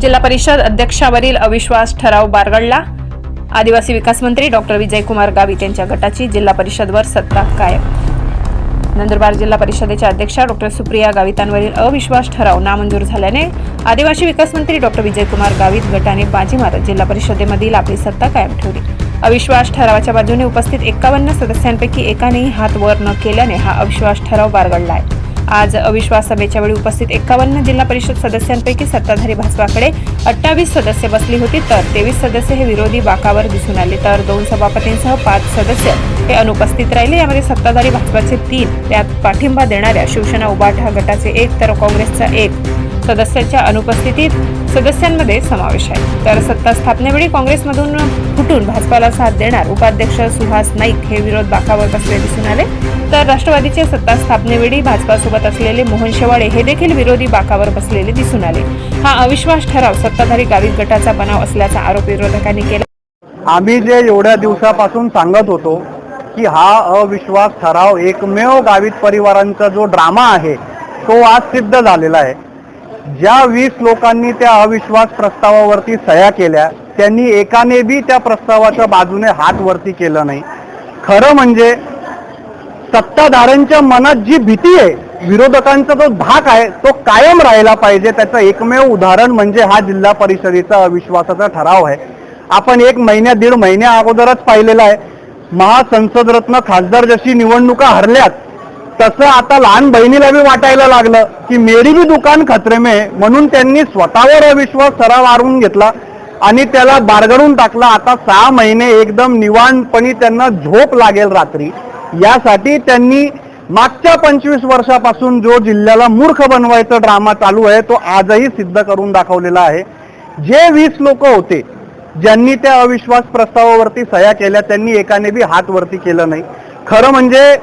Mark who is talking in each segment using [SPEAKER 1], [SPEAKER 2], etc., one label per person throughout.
[SPEAKER 1] जिल्हा परिषद अध्यक्षावरील अविश्वास ठराव बारगळला। आदिवासी विकास मंत्री डॉक्टर विजयकुमार गावित यांच्या गटाची जिल्हा परिषदवर सत्ता कायम। नंदुरबार जिल्हा परिषदेच्या अध्यक्षा डॉक्टर सुप्रिया गावितांवरील अविश्वास ठराव नामंजूर झाल्याने आदिवासी विकास मंत्री डॉक्टर विजयकुमार गावित गटाने बाजी मारत जिल्हा परिषदेमधील आपली सत्ता कायम ठेवली। अविश्वास ठरावाच्या बाजूने उपस्थित 51 सदस्यांपैकी एकानेही हात वर न केल्याने हा अविश्वास ठराव बारगळला आहे। आज अविश्वास सभेच्या वेळी उपस्थित 51 जिल्हा परिषद सदस्यांपैकी सत्ताधारी भाजपाकडे 28 सदस्य बसली होती, तर 23 सदस्य हे विरोधी बाकावर दिसून आले, तर 2 सभापतींसह 5 सदस्य हे अनुपस्थित राहिले। यामध्ये सत्ताधारी भाजपाचे 3, त्यात पाठिंबा देणाऱ्या शिवसेना उभाटा गटाचे 1 तर काँग्रेसचा 1 सदस्याच्या अनुपस्थितीत सदस्यांमध्ये समावेश आहे। तर सत्ता स्थापनेवेळी काँग्रेसमधून फुटून भाजपाला साथ देणार उपाध्यक्ष सुहास नाईक हे विरोध बाकावर बसले दिसून आले, तर राष्ट्रवादीचे सत्ता स्थापनेवेळी भाजपासोबत असलेले मोहन शेवाळे हे देखील विरोधी बाकावर बसलेले दिसून आले। हा अविश्वास ठराव सत्ताधारी गावित गटाचा बनाव असल्याचा आरोप विरोधकांनी केला।
[SPEAKER 2] आम्ही जे एवढ्या दिवसापासून सांगत होतो की हा अविश्वास ठराव एकमेव गावित परिवारांचा जो ड्रामा आहे तो आज सिद्ध झालेला आहे। ज्या 20 लोकांनी त्या अविश्वास प्रस्तावावरती सह्या केल्या त्यांनी एकाने बी त्या प्रस्तावाच्या बाजूने हात वरती केलं नाही। खरं म्हणजे सत्ताधाऱ्यांच्या मनात जी भीती आहे, विरोधकांचा जो धाक आहे तो कायम राहिला पाहिजे, त्याचं एकमेव उदाहरण म्हणजे हा जिल्हा परिषदेचा अविश्वासाचा ठराव आहे। आपण 1 महिन्या 1.5 महिन्या अगोदरच पाहिलेला आहे, महासंसदरत्न खासदार जशी निवडणुका हरल्यात तसं आता लहान बहिणीला बी वाटायला लागलं की मेरी भी दुकान खतरे में, म्हणून त्यांनी स्वतःवर अविश्वास ठराव आणून घेतला आणि त्याला बारगळून टाकला। आता 6 महिने एकदम निवांतपणे त्यांना झोप लागेल रात्री, यासाठी त्यांनी मागच्या 25 वर्षापासून जो जिल्ह्याला मूर्ख बनवायचा ड्रामा चालू आहे तो आजही सिद्ध करून दाखवलेला आहे। जे 20 लोक होते ज्यांनी त्या अविश्वास प्रस्तावावरती सह्या केल्या त्यांनी एकाने बी हात वरती केलं नाही। खरं म्हणजे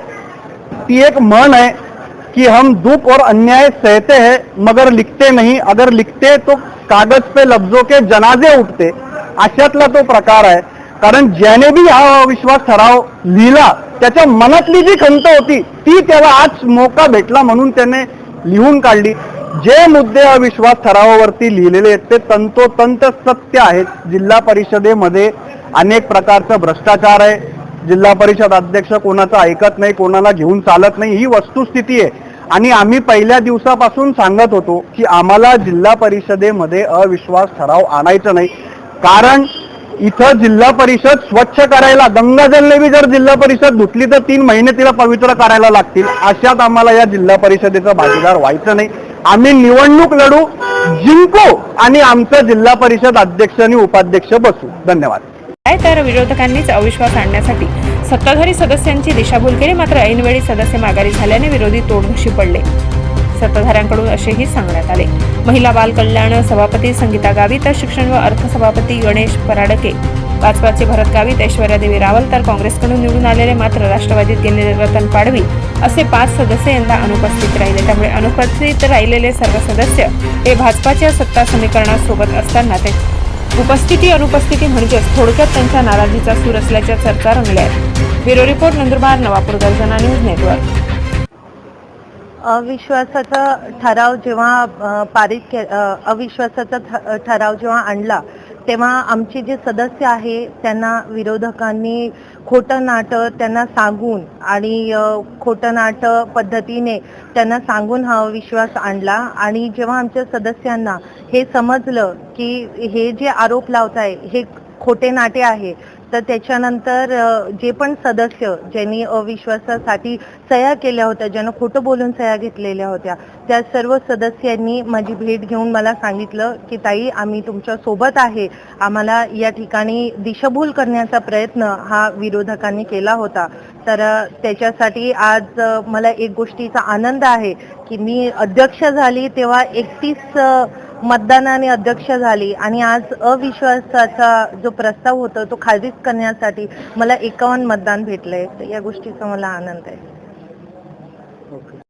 [SPEAKER 2] ती एक म्हण आहे कि हम दुख और अन्याय सहते हैं मगर लिखते नहीं, अगर लिखते तो कागज पे लफ्जों के जनाजे उठते, अशातला तो प्रकार आहे। कारण ज्याने बी हा अविश्वास ठराव लिहिला त्याच्या मनातली जी खंत होती ती त्याला आज मौका भेटला म्हणून त्याने लिहून काढली। जे मुद्दे अविश्वास ठरावावरती लिहिलेले आहेत ते तंतोतंत सत्य आहेत। जिल्हा परिषदेमध्ये अनेक प्रकारचं भ्रष्टाचार आहे, जिल्हा परिषद अध्यक्ष कोणाचं ऐकत नाही, कोणाला घेऊन चालत नाही, ही वस्तुस्थिती आहे। आणि आम्ही पहिल्या दिवसापासून सांगत होतो की आम्हाला जिल्हा परिषदेमध्ये अविश्वास ठराव आणायचा नाही, कारण इथं जिल्हा परिषद स्वच्छ करायला गंगाजलने बी जर जिल्हा परिषद धुतली तर 3 महिने तिला पवित्र करायला लागतील। अशात आम्हाला या जिल्हा परिषदेचा भागीदार व्हायचं नाही। आम्ही निवडणूक लढू, जिंकू आणि आमचं जिल्हा परिषद अध्यक्ष आणि उपाध्यक्ष बसू। धन्यवाद।
[SPEAKER 1] तर विरोधकांनीच अविश्वास आणण्यासाठी सत्ताधारी सदस्यांची दिशाभूल केली, मात्र ऐनवेळी सदस्य माघारी झाल्याने विरोधी तोडघोषी पडले। सत्ताधाऱ्यांकडून असेही सांगण्यात आले। महिला बाल कल्याण सभापती संगीता गावित, शिक्षण व अर्थ सभापती गणेश पराडके, भाजपाचे भरत गावित, ऐश्वर्यादेवी रावल, तर काँग्रेसकडून निवडून आलेले मात्र राष्ट्रवादीत गेलेले रतन पाडवी असे 5 सदस्य यंदा अनुपस्थित राहिले। त्यामुळे अनुपस्थित राहिलेले सर्व सदस्य हे भाजपाच्या सत्ता समीकरणासोबत असताना ते उपस्थिती अनुपस्थिती म्हणजेच थोडक्यात त्यांच्या नाराजीचा सूर असल्याच्या चर्चा रंगल्या आहेत। ब्युरो रिपोर्ट, नंदुरबार, नवापूर गर्जना न्यूज नेटवर्क।
[SPEAKER 3] अविश्वासाचा ठराव जेव्हा अविश्वासाचा ठराव जेव्हा आणला तेव्हा आमचे जे सदस्य आहे त्यांना विरोधकांनी खोटं नाटं त्यांना सांगून आणि खोटं नाटं पद्धतीने त्यांना सांगून हा अविश्वास आणला। आणि जेव्हा आमच्या सदस्यांना हे समजलं की हे जे आरोप लावताय हे खोटे नाटे आहे, तर त्याच्यानंतर जे पण सदस्य ज्यांनी अविश्वासासाठी सह्या केल्या होत्या, ज्यांना खोटं बोलून सह्या घेतलेल्या होत्या, त्या सर्व सदस्यांनी माझी भेट घेऊन मला सांगितलं की ताई आम्ही तुमच्या सोबत आहे, आम्हाला या ठिकाणी दिशाभूल करण्याचा प्रयत्न हा विरोधकांनी केला होता। तर त्याच्यासाठी आज मला एक गोष्टीचा आनंद आहे की मी अध्यक्ष झाली तेव्हा 31 मतदानाने अध्यक्ष झाली आणि आज अविश्वासाचा जो प्रस्ताव होता तो खारिज करण्यासाठी मला 51 मतदान भेटलंय। तर या गोष्टीचा मला आनंद आहे।